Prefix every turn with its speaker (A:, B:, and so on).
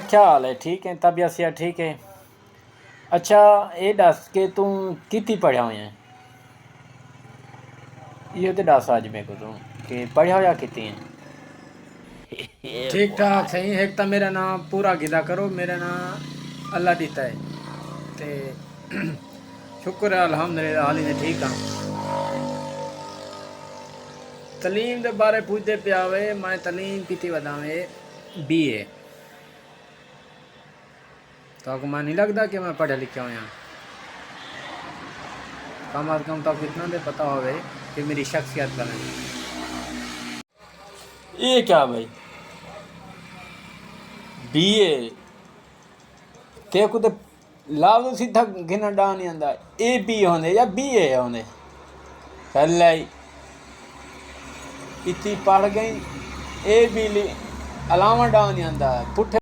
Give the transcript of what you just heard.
A: क्या हाल है? ठीक है, तबीयत सेहत ठीक है। अच्छा, ये दस के तू कितनी पढ़िया हुआ है? ये तो दस अज मेरे को तू कि पढ़िया होया कितनी है? ठीक ठाक सही। एक तो मेरा नाम पूरा गिदा करो, मेरा नाम अल्लाह दिता है ते शुक्र है अल्हम्दुलिल्लाह हाली ने ठीक हाँ। तलीम के बारे पूछते पिया वे, मैं तलीम की बतावे BA। तो आपको मैं नहीं लगता कि मैं पढ़ा लिखा हुआ। कम अज कम तो आपको इतना दे पता होवे कि मेरी शख्सियत का नहीं। ये क्या भाई? BA ते को तो लाभ सीधा गिना डा नहीं आंदा। AB होंदे या BA होंदे? पहले इतनी पढ़ गई AB अलावा डा नहीं आंदा पुठे